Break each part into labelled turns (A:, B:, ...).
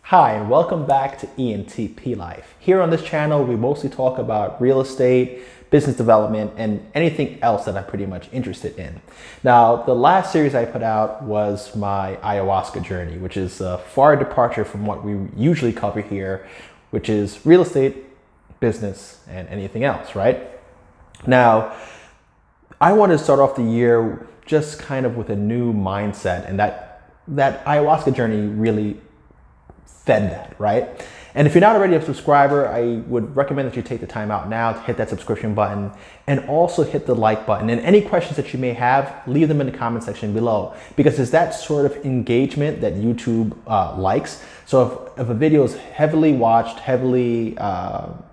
A: Hi, and welcome back to ENTP Life. Here on this channel, we mostly talk about real estate, business development, and anything else that I'm pretty much interested in. Now, the last series I put out was my ayahuasca journey, which is a far departure from what we usually cover here, which is real estate, business, and anything else, right? Now, I wanted to start off the year just kind of with a new mindset, and that ayahuasca journey really fed that, right? And if you're not already a subscriber, I would recommend that you take the time out now to hit that subscription button and also hit the like button. And any questions that you may have, leave them in the comment section below, because it's that sort of engagement that YouTube likes. So if a video is heavily watched, heavily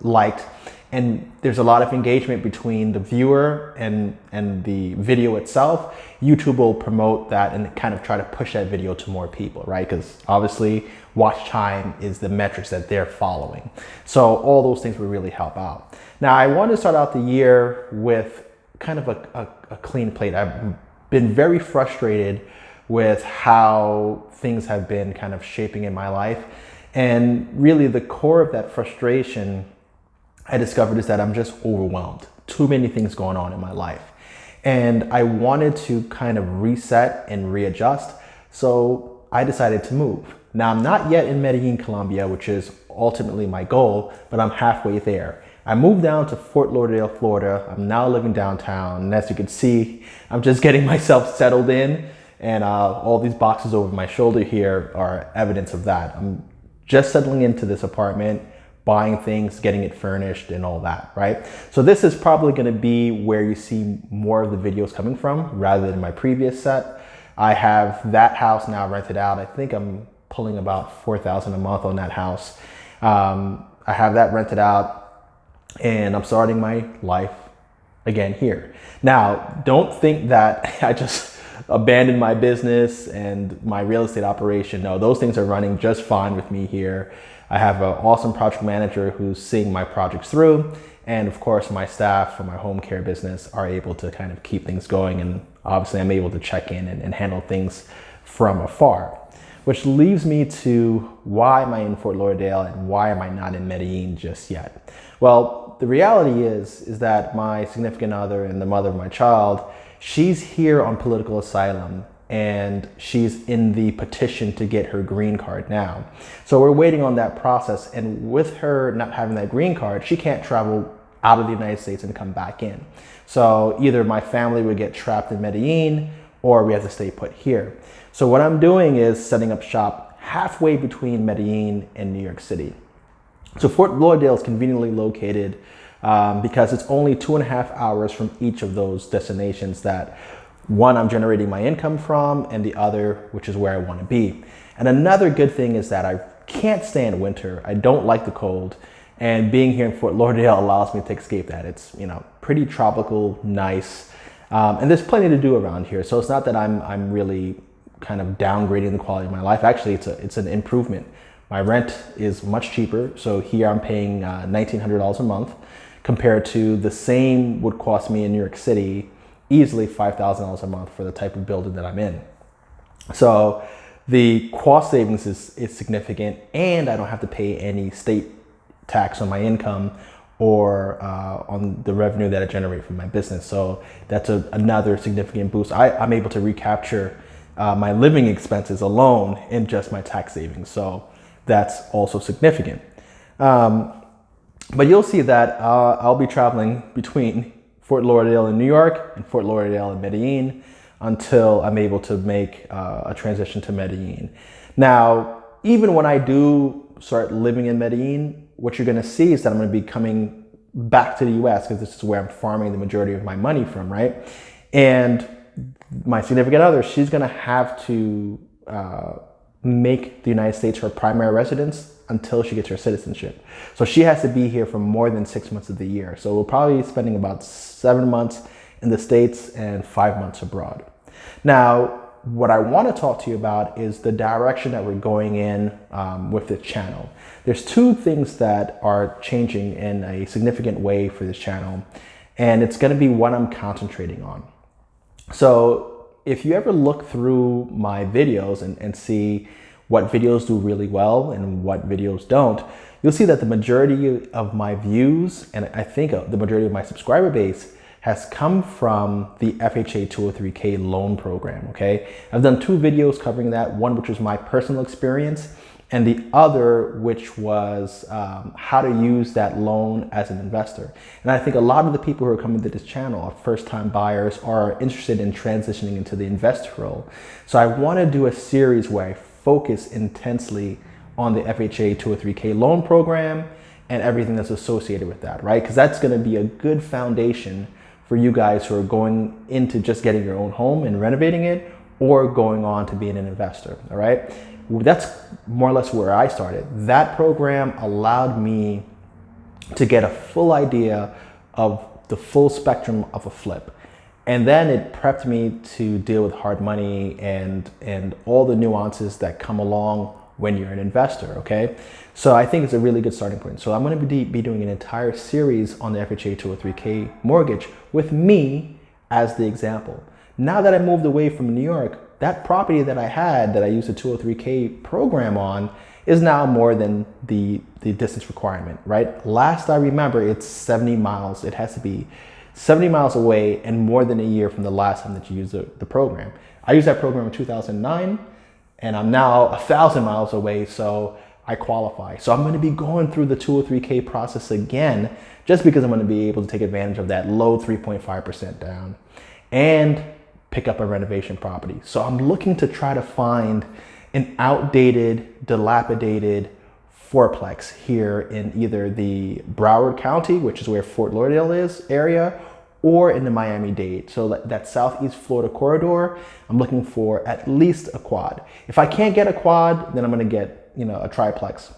A: liked, and there's a lot of engagement between the viewer and the video itself, YouTube will promote that and kind of try to push that video to more people, right? Because obviously watch time is the metrics that they're following. So all those things will really help out. Now, I want to start out the year with kind of a clean plate. I've been very frustrated with how things have been kind of shaping in my life. And really the core of that frustration I discovered is that I'm just overwhelmed. Too many things going on in my life. And I wanted to kind of reset and readjust. So I decided to move. Now, I'm not yet in Medellin, Colombia, which is ultimately my goal, but I'm halfway there. I moved down to Fort Lauderdale, Florida. I'm now living downtown. And as you can see, I'm just getting myself settled in. And all these boxes over my shoulder here are evidence of that. I'm just settling into this apartment, buying things, getting it furnished and all that, right? So this is probably gonna be where you see more of the videos coming from rather than my previous set. I have that house now rented out. I think I'm pulling about $4,000 a month on that house. I have that rented out and I'm starting my life again here. Now, don't think that I just abandoned my business and my real estate operation. No, those things are running just fine with me here. I have an awesome project manager who's seeing my projects through. And of course, my staff from my home care business are able to kind of keep things going. And obviously I'm able to check in and handle things from afar, which leaves me to why am I in Fort Lauderdale and why am I not in Medellin just yet? Well, the reality is that my significant other and the mother of my child, she's here on political asylum and she's in the petition to get her green card now. So we're waiting on that process, and with her not having that green card, she can't travel out of the United States and come back in. So either my family would get trapped in Medellin or we have to stay put here. So what I'm doing is setting up shop halfway between Medellin and New York City. So Fort Lauderdale is conveniently located because it's only 2.5 hours from each of those destinations that one I'm generating my income from, and the other, which is where I want to be. And another good thing is that I can't stand winter. I don't like the cold, and being here in Fort Lauderdale allows me to escape that. It's, you know, pretty tropical, nice, and there's plenty to do around here. So it's not that I'm really kind of downgrading the quality of my life. Actually, it's an improvement. My rent is much cheaper. So here I'm paying $1,900 a month compared to the same would cost me in New York City easily $5,000 a month for the type of building that I'm in. So the cost savings is significant, and I don't have to pay any state tax on my income or on the revenue that I generate from my business. So that's another significant boost. I'm able to recapture my living expenses alone in just my tax savings. So that's also significant. But you'll see that I'll be traveling between Fort Lauderdale in New York and Fort Lauderdale in Medellin until I'm able to make a transition to Medellin. Now, even when I do start living in Medellin, what you're gonna see is that I'm gonna be coming back to the US because this is where I'm farming the majority of my money from, right? And my significant other, she's gonna have to make the United States her primary residence until she gets her citizenship. So she has to be here for more than 6 months of the year. So we'll probably be spending about 7 months in the States and 5 months abroad. Now, what I want to talk to you about is the direction that we're going in with this channel. There's two things that are changing in a significant way for this channel, and it's going to be what I'm concentrating on. So if you ever look through my videos and see what videos do really well and what videos don't, you'll see that the majority of my views, and I think the majority of my subscriber base, has come from the FHA 203K loan program, okay? I've done 2 videos covering that, one which was my personal experience, and the other which was how to use that loan as an investor. And I think a lot of the people who are coming to this channel are first-time buyers, are interested in transitioning into the investor role. So I wanna do a series where I focus intensely on the FHA 203K loan program and everything that's associated with that, right? Because that's gonna be a good foundation for you guys who are going into just getting your own home and renovating it, or going on to being an investor, all right? That's more or less where I started. That program allowed me to get a full idea of the full spectrum of a flip. And then it prepped me to deal with hard money and all the nuances that come along when you're an investor, okay? So I think it's a really good starting point. So I'm gonna be doing an entire series on the FHA 203K mortgage with me as the example. Now that I moved away from New York, that property that I had that I used a 203K program on is now more than the distance requirement, right? Last I remember, it's 70 miles. It has to be 70 miles away and more than a year from the last time that you used the program. I used that program in 2009 and I'm now 1,000 miles away, so I qualify. So I'm gonna be going through the 203K process again, just because I'm gonna be able to take advantage of that low 3.5% down and pick up a renovation property. So I'm looking to try to find an outdated, dilapidated fourplex here in either the Broward County, which is where Fort Lauderdale is, area, or in the Miami-Dade. So that Southeast Florida corridor, I'm looking for at least a quad. If I can't get a quad, then I'm gonna get a triplex.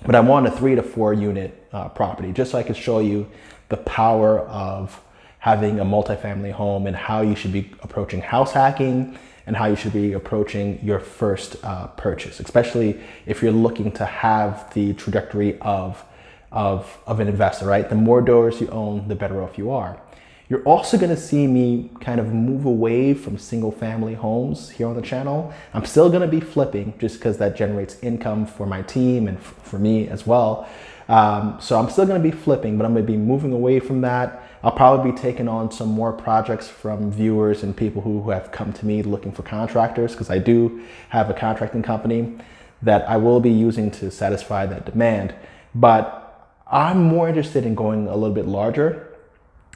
A: But I want a 3 to 4 unit property, just so I can show you the power of having a multifamily home and how you should be approaching house hacking and how you should be approaching your first purchase, especially if you're looking to have the trajectory of an investor, right? The more doors you own, the better off you are. You're also gonna see me kind of move away from single family homes here on the channel. I'm still gonna be flipping just because that generates income for my team and for me as well. So I'm still gonna be flipping, but I'm gonna be moving away from that. I'll probably be taking on some more projects from viewers and people who have come to me looking for contractors, because I do have a contracting company that I will be using to satisfy that demand. But I'm more interested in going a little bit larger,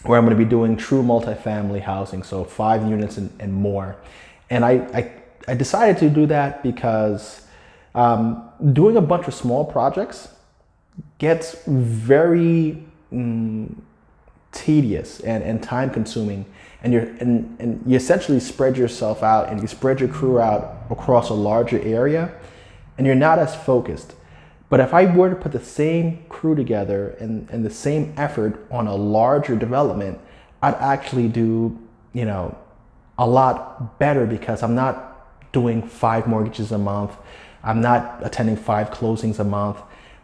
A: where I'm going to be doing true multifamily housing, so 5 units and more. And I decided to do that because doing a bunch of small projects gets very tedious and time consuming, and you essentially spread yourself out and you spread your crew out across a larger area, and you're not as focused. But if I were to put the same crew together and the same effort on a larger development, I'd actually do a lot better, because I'm not doing 5 mortgages a month. I'm not attending 5 closings a month.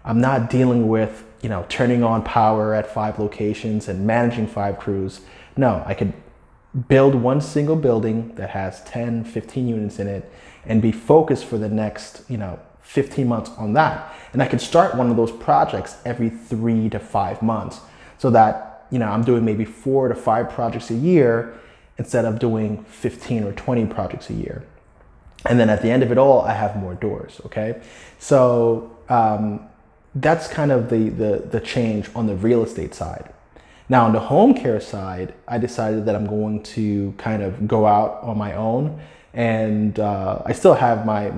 A: I'm not dealing with turning on power at 5 locations and managing 5 crews. No, I could build one single building that has 10, 15 units in it and be focused for the next 15 months on that. And I could start one of those projects every 3 to 5 months, so that I'm doing maybe 4 to 5 projects a year instead of doing 15 or 20 projects a year. And then at the end of it all, I have more doors, okay? So that's kind of the change on the real estate side. Now on the home care side, I decided that I'm going to kind of go out on my own, and I still have my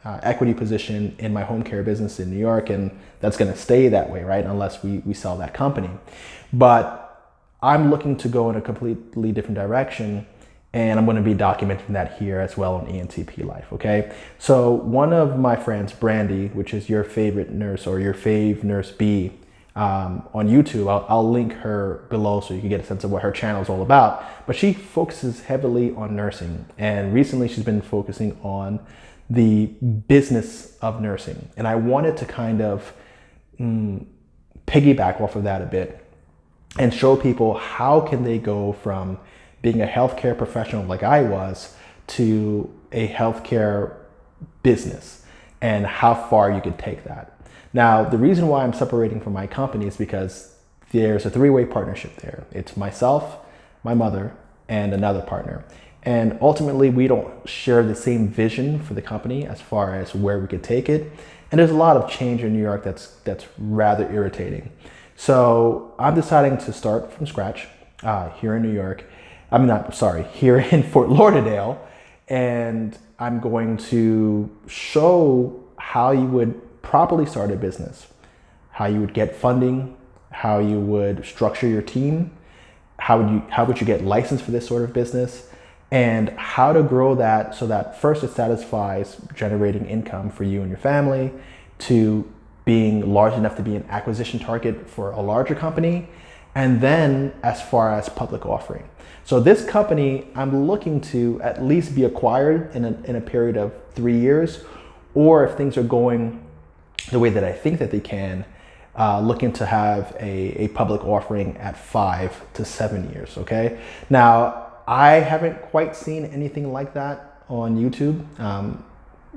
A: equity position in my home care business in New York, and that's going to stay that way, right? Unless we sell that company. But I'm looking to go in a completely different direction, and I'm going to be documenting that here as well on ENTP Life, okay? So one of my friends, Brandy, which is your favorite nurse or your fave nurse B, on YouTube, I'll link her below so you can get a sense of what her channel is all about. But she focuses heavily on nursing, and recently she's been focusing on the business of nursing. And I wanted to kind of piggyback off of that a bit and show people how can they go from being a healthcare professional like I was to a healthcare business and how far you could take that. Now, the reason why I'm separating from my company is because there's a three-way partnership there. It's myself, my mother, and another partner. And ultimately, we don't share the same vision for the company as far as where we could take it. And there's a lot of change in New York that's rather irritating. So I'm deciding to start from scratch here in New York. Here in Fort Lauderdale. And I'm going to show how you would properly start a business, how you would get funding, how you would structure your team, how would you get licensed for this sort of business, and how to grow that so that first it satisfies generating income for you and your family, to being large enough to be an acquisition target for a larger company, and then as far as public offering. So this company, I'm looking to at least be acquired in a period of 3 years, or if things are going the way that I think that they can, looking to have a public offering at 5 to 7 years, okay? Now, I haven't quite seen anything like that on YouTube,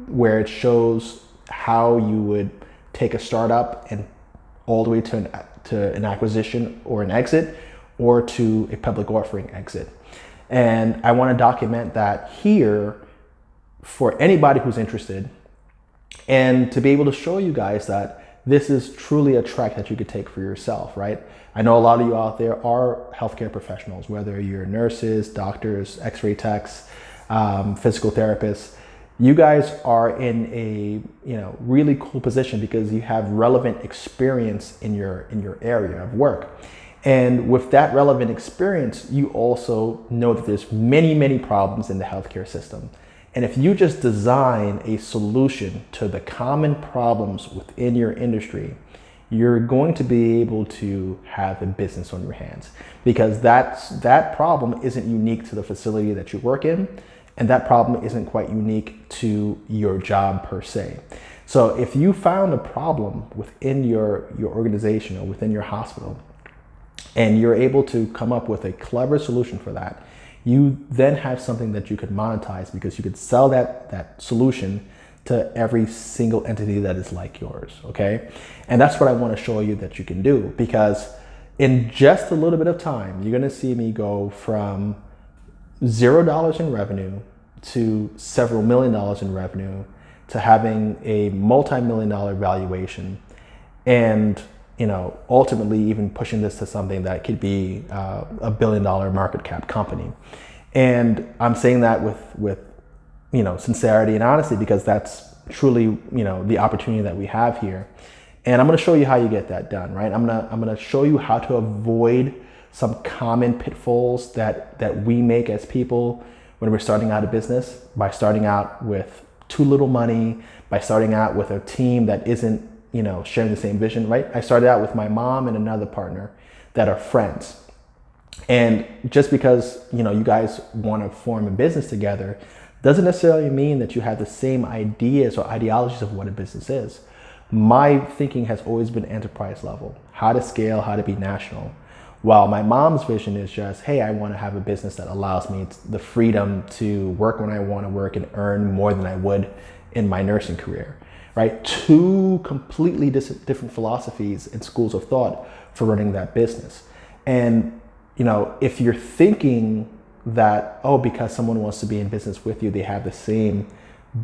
A: where it shows how you would take a startup and all the way to an acquisition or an exit, or to a public offering exit. And I want to document that here for anybody who's interested, and to be able to show you guys that this is truly a track that you could take for yourself, right? I know a lot of you out there are healthcare professionals, whether you're nurses, doctors, x-ray techs, physical therapists. You guys are in a really cool position because you have relevant experience in your area of work. And with that relevant experience, you also know that there's many problems in the healthcare system. And if you just design a solution to the common problems within your industry, you're going to be able to have a business on your hands, because that problem isn't unique to the facility that you work in, and that problem isn't quite unique to your job per se. So if you found a problem within your organization or within your hospital, and you're able to come up with a clever solution for that, you then have something that you could monetize, because you could sell that solution to every single entity that is like yours, okay? And that's what I want to show you that you can do, because in just a little bit of time, you're gonna see me go from $0 in revenue to several $1 million in revenue, to having a multi-million-dollar valuation, and ultimately even pushing this to something that could be a $1 billion market cap company. And I'm saying that with sincerity and honesty, because that's truly the opportunity that we have here. And I'm going to show you how you get that done, right? I'm going to show you how to avoid some common pitfalls that we make as people when we're starting out a business, by starting out with too little money, by starting out with a team that isn't sharing the same vision, right? I started out with my mom and another partner that are friends. And just because, you guys want to form a business together doesn't necessarily mean that you have the same ideas or ideologies of what a business is. My thinking has always been enterprise level, how to scale, how to be national. While my mom's vision is just, hey, I want to have a business that allows me the freedom to work when I want to work and earn more than I would in my nursing career. Right? Two completely different philosophies and schools of thought for running that business. And, if you're thinking that, because someone wants to be in business with you, they have the same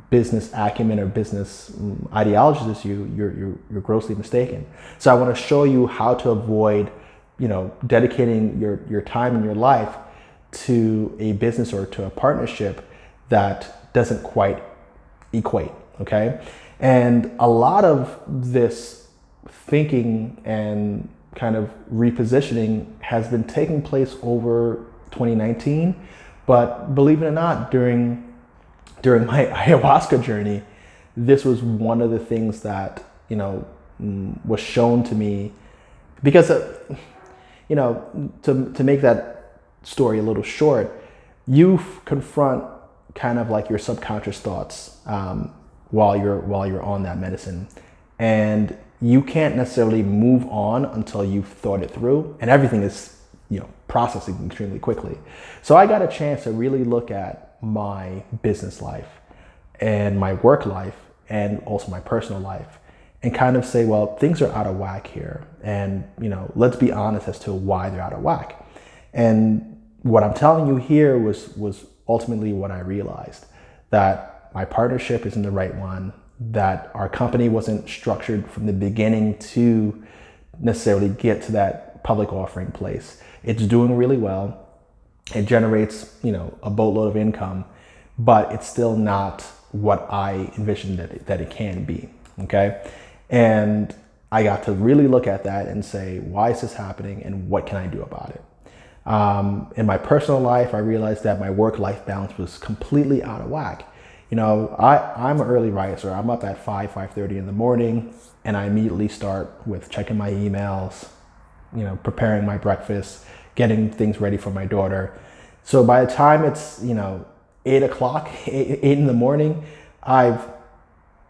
A: business acumen or business ideologies as you, you're grossly mistaken. So I want to show you how to avoid, dedicating your time and your life to a business or to a partnership that doesn't quite equate, okay? And a lot of this thinking and kind of repositioning has been taking place over 2019. But believe it or not, during my ayahuasca journey, this was one of the things that, was shown to me, because, to make that story a little short, you confront kind of like your subconscious thoughts, while you're on that medicine, and you can't necessarily move on until you've thought it through, and everything is processing extremely quickly. So I got a chance to really look at my business life and my work life and also my personal life, and kind of say, well, things are out of whack here. And, let's be honest as to why they're out of whack. And what I'm telling you here was ultimately what I realized, that my partnership isn't the right one, that our company wasn't structured from the beginning to necessarily get to that public offering place. It's doing really well. It generates, a boatload of income, but it's still not what I envisioned that it can be. Okay. And I got to really look at that and say, why is this happening and what can I do about it? In my personal life, I realized that my work-life balance was completely out of whack. I'm an early riser. I'm up at 5:30 in the morning, and I immediately start with checking my emails, preparing my breakfast, getting things ready for my daughter. So by the time it's, 8 o'clock, 8 in the morning, I'm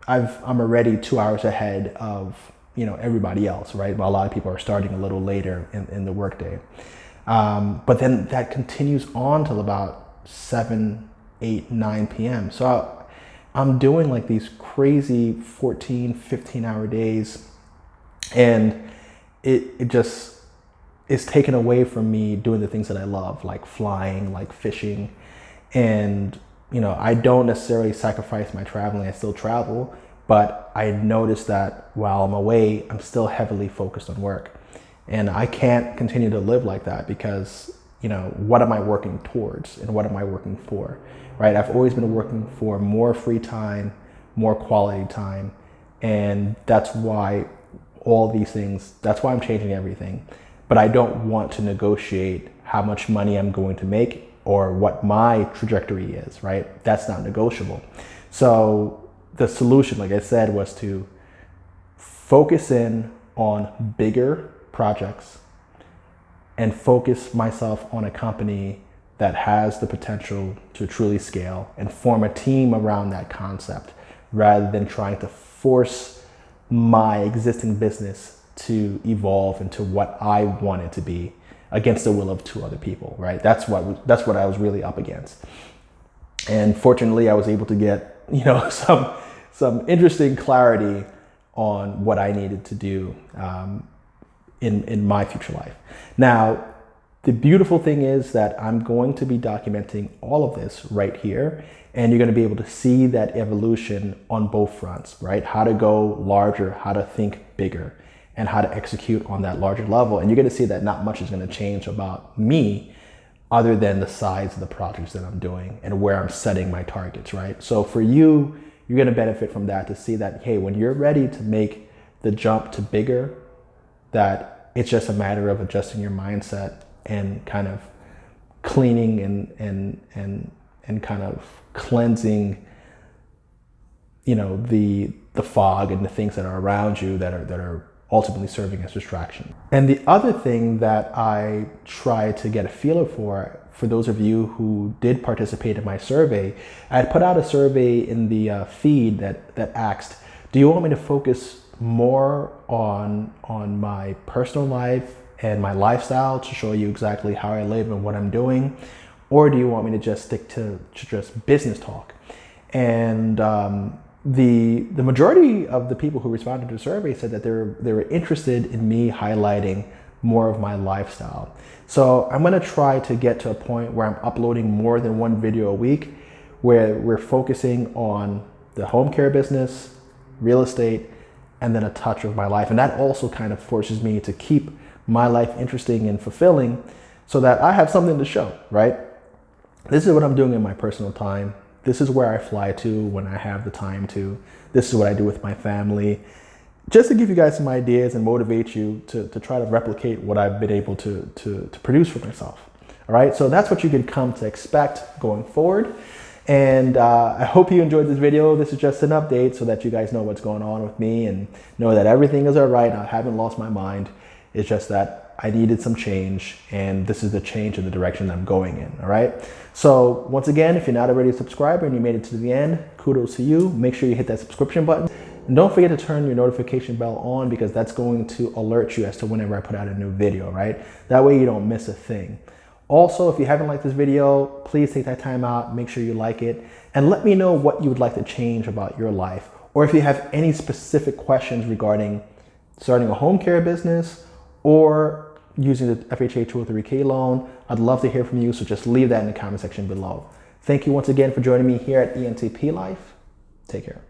A: already 2 hours ahead of, everybody else, right? Well, a lot of people are starting a little later in the workday. But then that continues on till about 7, 8, 9 p.m. So I'm doing like these crazy 14, 15-hour days, and it just is taken away from me doing the things that I love, like flying, like fishing. And, I don't necessarily sacrifice my traveling. I still travel, but I noticed that while I'm away, I'm still heavily focused on work. And I can't continue to live like that because, what am I working towards and what am I working for, right? I've always been working for more free time, more quality time. And that's why that's why I'm changing everything. But I don't want to negotiate how much money I'm going to make or what my trajectory is, right? That's not negotiable. So the solution, like I said, was to focus in on bigger projects and focus myself on a company that has the potential to truly scale and form a team around that concept rather than trying to force my existing business to evolve into what I want it to be against the will of two other people, right? That's what I was really up against. And fortunately, I was able to get, some interesting clarity on what I needed to do in my future life. Now, the beautiful thing is that I'm going to be documenting all of this right here, and you're going to be able to see that evolution on both fronts, right? How to go larger, how to think bigger, and how to execute on that larger level. And you're going to see that not much is going to change about me other than the size of the projects that I'm doing and where I'm setting my targets, right? So for you, you're going to benefit from that to see that, hey, when you're ready to make the jump to bigger, that it's just a matter of adjusting your mindset and kind of cleaning and kind of cleansing, the fog and the things that are around you that are ultimately serving as distraction. And the other thing that I try to get a feeler for those of you who did participate in my survey, I had put out a survey in the feed that asked, do you want me to focus more on my personal life and my lifestyle to show you exactly how I live and what I'm doing? Or do you want me to just stick to just business talk? And the majority of the people who responded to the survey said that they were interested in me highlighting more of my lifestyle. So I'm going to try to get to a point where I'm uploading more than one video a week, where we're focusing on the home care business, real estate, and then a touch of my life. And that also kind of forces me to keep my life interesting and fulfilling so that I have something to show, right? This is what I'm doing in my personal time. This is where I fly to when I have the time to. This is what I do with my family. Just to give you guys some ideas and motivate you to try to replicate what I've been able to produce for myself. All right, so that's what you can come to expect going forward. And I hope you enjoyed this video. This is just an update so that you guys know what's going on with me and know that everything is all right. I haven't lost my mind. It's just that I needed some change, and this is the change in the direction that I'm going in, all right? So once again, if you're not already a subscriber and you made it to the end, kudos to you. Make sure you hit that subscription button. And don't forget to turn your notification bell on, because that's going to alert you as to whenever I put out a new video, right? That way you don't miss a thing. Also, if you haven't liked this video, please take that time out, make sure you like it, and let me know what you would like to change about your life, or if you have any specific questions regarding starting a home care business or using the FHA 203K loan. I'd love to hear from you, so just leave that in the comment section below. Thank you once again for joining me here at ENTP Life. Take care.